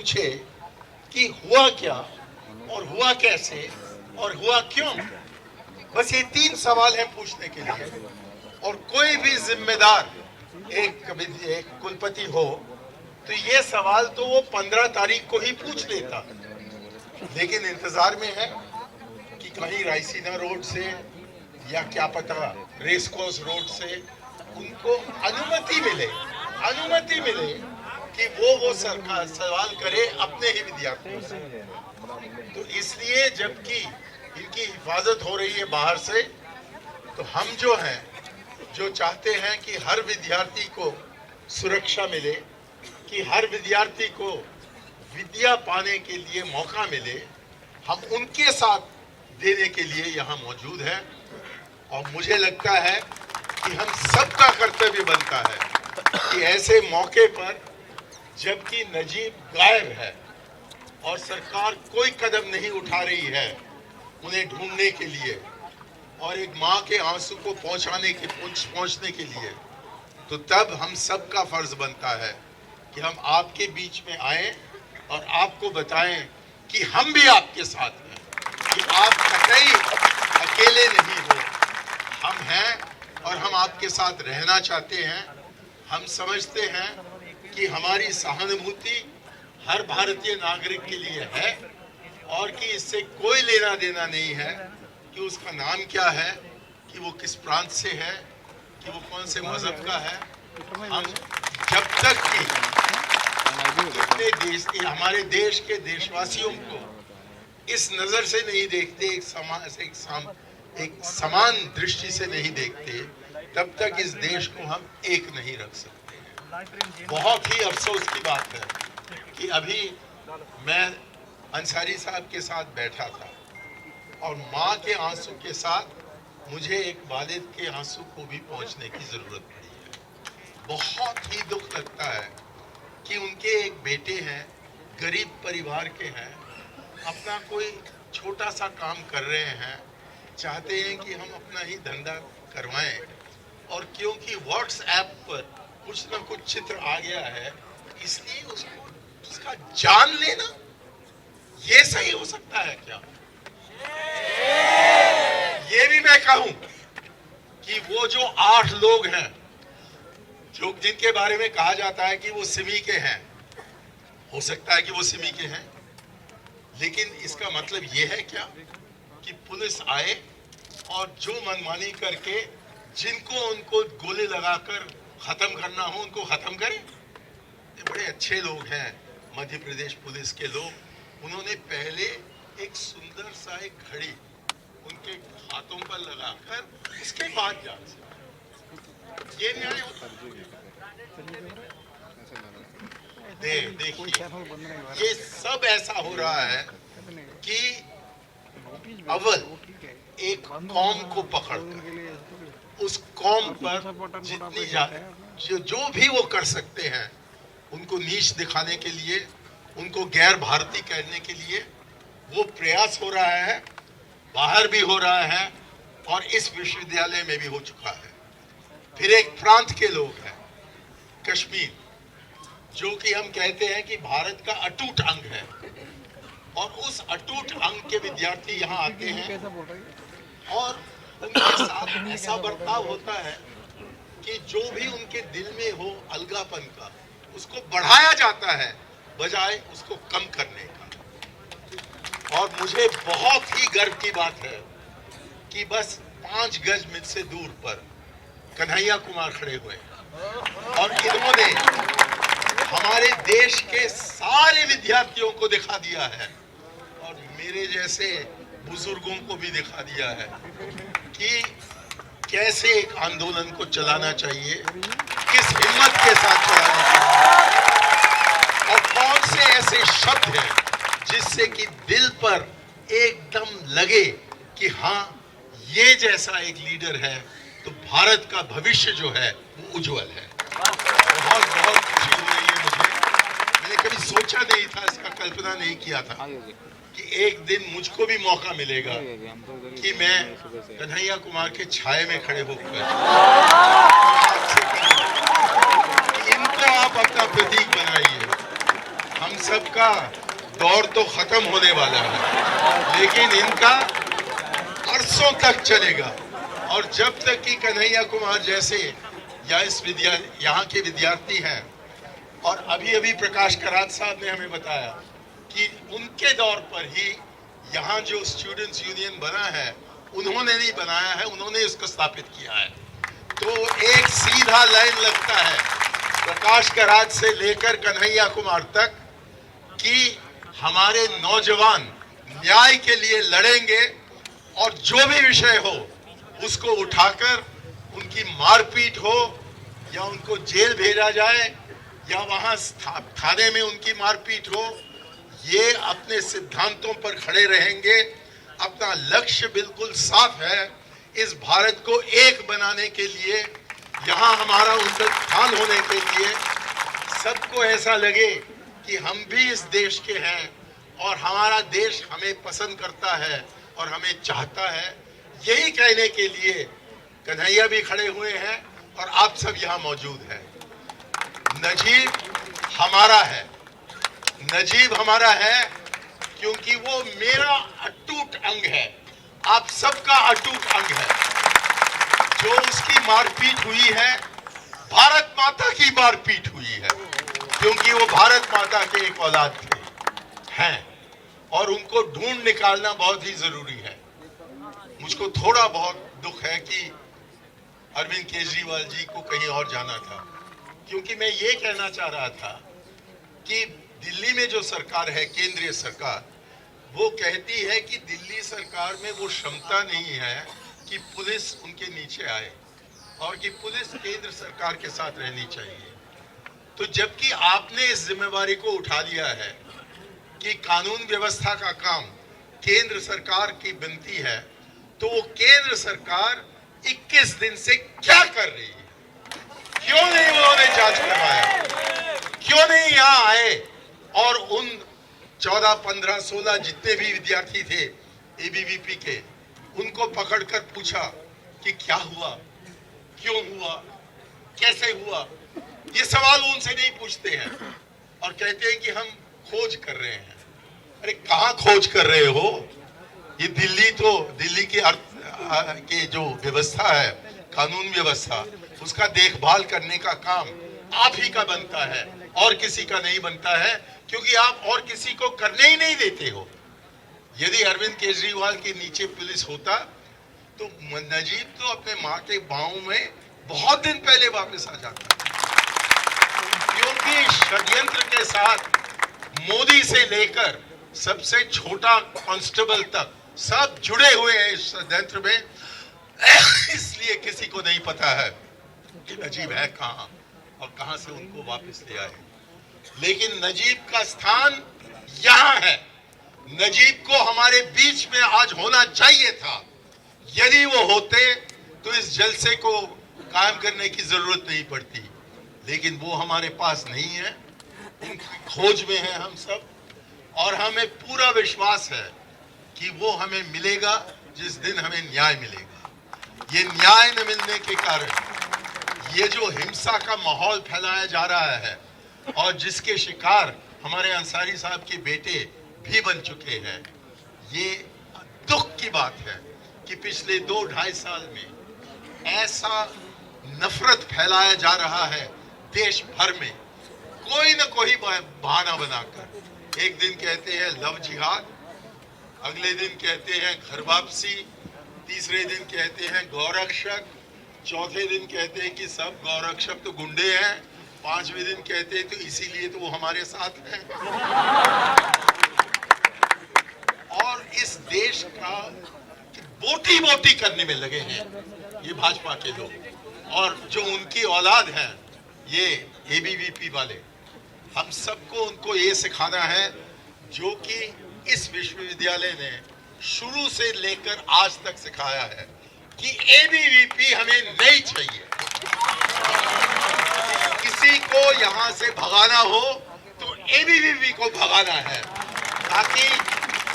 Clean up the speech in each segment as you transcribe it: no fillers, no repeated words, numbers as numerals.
पूछे कि हुआ क्या और हुआ कैसे और हुआ क्यों, बस ये 3 सवाल है पूछने के लिए। और कोई भी जिम्मेदार एक कुलपति हो तो ये सवाल तो वो 15 तारीख को ही पूछ लेता, लेकिन इंतजार में है कि कहीं रायसीना रोड से या क्या पता रेस कोर्स रोड से उनको अनुमति मिले कि वो सरकार सवाल करे अपने ही विद्यार्थियों से। तो इसलिए जबकि इनकी हिफाजत हो रही है बाहर से, तो हम जो चाहते हैं कि हर विद्यार्थी को सुरक्षा मिले, कि हर विद्यार्थी को विद्या पाने के लिए मौका मिले, हम उनके साथ देने के लिए यहाँ मौजूद हैं। और मुझे लगता है कि हम सबका कर्तव्य बनता है कि ऐसे मौके पर जबकि नजीब गायब है और सरकार कोई कदम नहीं उठा रही है उन्हें ढूंढने के लिए और एक माँ के आंसू को पहुंचने के लिए, तो तब हम सबका फर्ज बनता है कि हम आपके बीच में आए और आपको बताएं कि हम भी आपके साथ हैं, कि आप कतई अकेले नहीं हो, हम हैं और हम आपके साथ रहना चाहते हैं। हम समझते हैं कि हमारी सहानुभूति हर भारतीय नागरिक के लिए है और कि इससे कोई लेना देना नहीं है कि उसका नाम क्या है, कि वो किस प्रांत से है, कि वो कौन से मजहब का है। हम जब तक कि हमारे देश के देशवासियों को इस नजर से नहीं देखते, एक समान दृष्टि से नहीं देखते, तब तक इस देश को हम एक नहीं रख सकते। बहुत ही अफसोस की बात है कि अभी मैं अंसारी साहब के साथ बैठा था और माँ के आंसू के साथ मुझे एक वालिद के आंसू को भी पहुंचने की जरूरत पड़ी है। बहुत ही दुख लगता है कि उनके एक बेटे हैं, गरीब परिवार के हैं, अपना कोई छोटा सा काम कर रहे हैं, चाहते हैं कि हम अपना ही धंधा करवाएं, और क्योंकि व्हाट्सएप पर कुछ ना कुछ चित्र आ गया है इसलिए उसका जान लेना ये सही हो सकता है क्या? ये भी मैं कहूं कि वो जो 8 लोग हैं जिनके बारे में कहा जाता है कि वो सिमी के हैं, हो सकता है कि वो सिमी के हैं, लेकिन इसका मतलब ये है क्या कि पुलिस आए और जो मनमानी करके जिनको उनको गोली लगाकर खत्म करना हो उनको खत्म करें? ये बड़े अच्छे लोग हैं मध्य प्रदेश पुलिस के लोग। उन्होंने पहले एक सुंदर सा एक घड़ी उनके हाथों पर लगाकर उसके बाद जांच, ये न्याय होता है? देखिए ये सब ऐसा हो रहा है कि अव्वल एक कौम को पकड़कर उस कौम पर जितनी जो भी वो कर सकते हैं उनको नीच दिखाने के लिए, उनको गैर भारतीय कहने के लिए वो प्रयास हो रहा है, बाहर भी हो रहा है और इस विश्वविद्यालय में भी हो चुका है। फिर एक प्रांत के लोग हैं कश्मीर, जो कि हम कहते हैं कि भारत का अटूट अंग है, और उस अटूट अंग के विद्यार्थी यहाँ आते हैं और उनके साथ ऐसा बर्ताव होता है कि जो भी उनके दिल में हो अलगापन का उसको बढ़ाया जाता है बजाय उसको कम करने का। और मुझे बहुत ही गर्व की बात है कि बस 5 गज मुझसे दूर पर कन्हैया कुमार खड़े हुए और इन्होंने हमारे देश के सारे विद्यार्थियों को दिखा दिया है और मेरे जैसे बुजुर्गों को भी दिखा दिया है कि कैसे एक आंदोलन को चलाना चाहिए, किस हिम्मत के साथ चलाना चाहिए और कौन से ऐसे शब्द हैं जिससे कि दिल पर एकदम लगे कि हाँ ये जैसा एक लीडर है तो भारत का भविष्य जो है वो उज्जवल है। बहुत बहुत खुशी हो रही है मुझे। मैंने कभी सोचा नहीं था, इसका कल्पना नहीं किया था कि एक दिन मुझको भी मौका मिलेगा कि मैं कन्हैया कुमार के छाये में खड़े होकर इनको आप अपना प्रतीक बनाइए। हम सब का दौर तो खत्म होने वाला है, लेकिन इनका अरसों तक चलेगा। और जब तक कि कन्हैया कुमार जैसे यहाँ के विद्यार्थी हैं, और अभी अभी प्रकाश करात साहब ने हमें बताया कि उनके दौर पर ही यहाँ जो स्टूडेंट्स यूनियन बना है, उन्होंने नहीं बनाया है, उन्होंने इसको स्थापित किया है। तो एक सीधा लाइन लगता है प्रकाश करात से लेकर कन्हैया कुमार तक कि हमारे नौजवान न्याय के लिए लड़ेंगे, और जो भी विषय हो उसको उठाकर उनकी मारपीट हो, या उनको जेल भेजा जाए, या वहां थाने में उनकी मारपीट हो, ये अपने सिद्धांतों पर खड़े रहेंगे। अपना लक्ष्य बिल्कुल साफ है, इस भारत को एक बनाने के लिए, यहाँ हमारा उत्थान होने के लिए। सबको ऐसा लगे कि हम भी इस देश के हैं और हमारा देश हमें पसंद करता है और हमें चाहता है। यही कहने के लिए कन्हैया भी खड़े हुए हैं और आप सब यहाँ मौजूद हैं। नजीब हमारा है, नजीब हमारा है क्योंकि वो मेरा अटूट अंग है, आप सबका अटूट अंग है। जो उसकी मारपीट हुई है, भारत माता की मारपीट हुई है, क्योंकि वो भारत माता के एक औलाद थे हैं, और उनको ढूंढ निकालना बहुत ही जरूरी है। मुझको थोड़ा बहुत दुख है कि अरविंद केजरीवाल जी को कहीं और जाना था, क्योंकि मैं ये कहना चाह रहा था कि दिल्ली में जो सरकार है, केंद्रीय सरकार, वो कहती है कि दिल्ली सरकार में वो क्षमता नहीं है कि पुलिस उनके नीचे आए, और कि पुलिस केंद्र सरकार के साथ रहनी चाहिए। तो जबकि आपने इस जिम्मेवारी को उठा लिया है कि कानून व्यवस्था का काम केंद्र सरकार की बनती है, तो वो केंद्र सरकार 21 दिन से क्या कर रही है? क्यों नहीं उन्होंने जांच करवाया? क्यों नहीं यहाँ आए और उन 14, 15, 16 जितने भी विद्यार्थी थे एबीवीपी के, उनको पकड़कर पूछा कि क्या हुआ, क्यों हुआ, कैसे हुआ? ये सवाल उनसे नहीं पूछते हैं और कहते हैं कि हम खोज कर रहे हैं। अरे कहाँ खोज कर रहे हो? ये दिल्ली के जो व्यवस्था है, कानून व्यवस्था, उसका देखभाल करने का काम आप ही का बनता है और किसी का नहीं बनता है, क्योंकि आप और किसी को करने ही नहीं देते हो। यदि अरविंद केजरीवाल के नीचे पुलिस होता तो नजीब तो अपने माँ के बाहों में बहुत दिन पहले वापस आ जाता, क्योंकि षड्यंत्र के साथ मोदी से लेकर सबसे छोटा कांस्टेबल तक सब जुड़े हुए हैं इस षड्यंत्र में। इसलिए किसी को नहीं पता है कि नजीब है कहाँ और कहाँ से उनको वापस ले आए। लेकिन नजीब का स्थान यहाँ है। नजीब को हमारे बीच में आज होना चाहिए था। यदि वो होते तो इस जलसे को कायम करने की जरूरत नहीं पड़ती, लेकिन वो हमारे पास नहीं है। उनकी खोज में है हम सब, और हमें पूरा विश्वास है कि वो हमें मिलेगा जिस दिन हमें न्याय मिलेगा। ये न्याय न मिलने के कारण ये जो हिंसा का माहौल फैलाया जा रहा है, और जिसके शिकार हमारे अंसारी साहब के बेटे भी बन चुके हैं, ये दुख की बात है कि पिछले 2-2.5 साल में ऐसा नफरत फैलाया जा रहा है देश भर में, कोई न कोई बहाना बनाकर। एक दिन कहते हैं लव जिहाद, अगले दिन कहते हैं घर वापसी, तीसरे दिन कहते हैं गौरक्षक, चौथे दिन कहते हैं कि सब गौरक्षक तो गुंडे हैं, 5वें दिन कहते हैं तो इसीलिए तो वो हमारे साथ हैं। और इस देश का बोटी बोटी करने में लगे हैं ये भाजपा के लोग, और जो उनकी औलाद हैं ये एबीवीपी वाले। हम सबको उनको ये सिखाना है जो कि इस विश्वविद्यालय ने शुरू से लेकर आज तक सिखाया है कि एबीवीपी हमें नहीं चाहिए। किसी को यहाँ से भगाना हो तो एबीवीपी को भगाना है, ताकि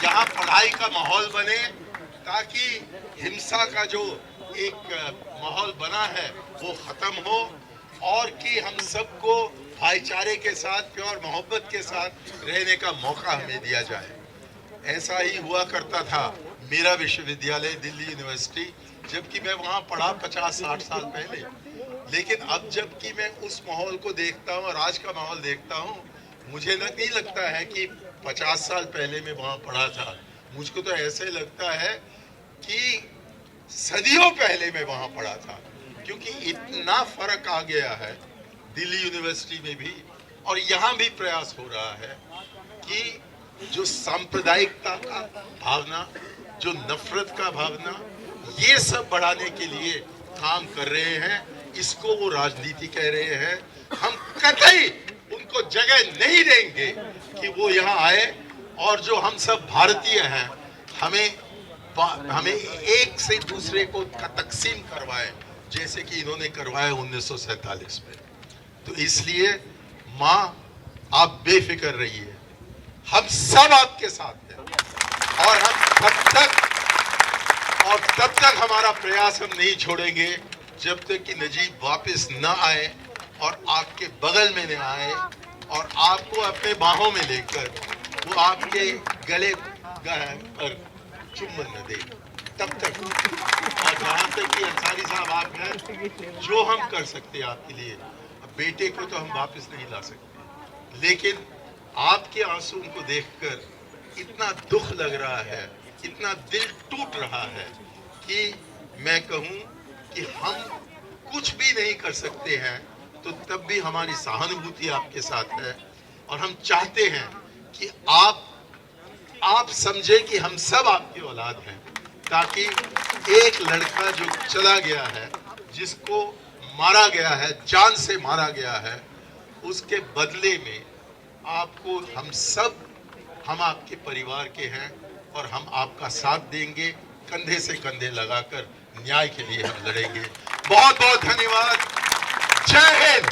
यहाँ पढ़ाई का माहौल बने, ताकि हिंसा का जो एक माहौल बना है वो खत्म हो, और कि हम सबको भाईचारे के साथ, प्योर मोहब्बत के साथ रहने का मौका हमें दिया जाए। ऐसा ही हुआ करता था मेरा विश्वविद्यालय दिल्ली यूनिवर्सिटी, जबकि मैं वहाँ पढ़ा 50-60 साल पहले। लेकिन अब जबकि मैं उस माहौल को देखता हूँ और आज का माहौल देखता हूँ, मुझे नहीं लगता है कि 50 साल पहले मैं वहाँ पढ़ा था। मुझको तो ऐसे लगता है कि सदियों पहले मैं वहाँ पढ़ा था, क्योंकि इतना फर्क आ गया है दिल्ली यूनिवर्सिटी में भी। और यहाँ भी प्रयास हो रहा है कि जो सांप्रदायिकता का भावना, जो नफरत का भावना, ये सब बढ़ाने के लिए काम कर रहे हैं। इसको वो राजनीति कह रहे हैं। हम कतई उनको जगह नहीं देंगे कि वो यहाँ आए, और जो हम सब भारतीय हैं, हमें एक से दूसरे को तकसीम करवाए, जैसे कि इन्होंने करवाया 1947 में। तो इसलिए माँ, आप बेफिक्र रहिए, हम सब आपके साथ हैं। और हम तब तक हमारा प्रयास हम नहीं छोड़ेंगे जब तक कि नजीब वापस न आए और आपके बगल में न आए और आपको अपने बाहों में लेकर वो आपके गले पर चुम्बन न दे, तब तक। और जहाँ तक कि अंसारी साहब, आप हैं, जो हम कर सकते हैं आपके लिए, बेटे को तो हम वापस नहीं ला सकते, लेकिन आपके आंसू को देखकर इतना दुख लग रहा है, इतना दिल टूट रहा है कि मैं कहूँ कि हम कुछ भी नहीं कर सकते हैं, तो तब भी हमारी सहानुभूति आपके साथ है। और हम चाहते हैं कि आप समझे कि हम सब आपकी औलाद हैं, ताकि एक लड़का जो चला गया है, जिसको मारा गया है, जान से मारा गया है, उसके बदले में आपको हम आपके परिवार के हैं और हम आपका साथ देंगे। कंधे से कंधे लगाकर न्याय के लिए हम लड़ेंगे। बहुत बहुत धन्यवाद। जय हिंद।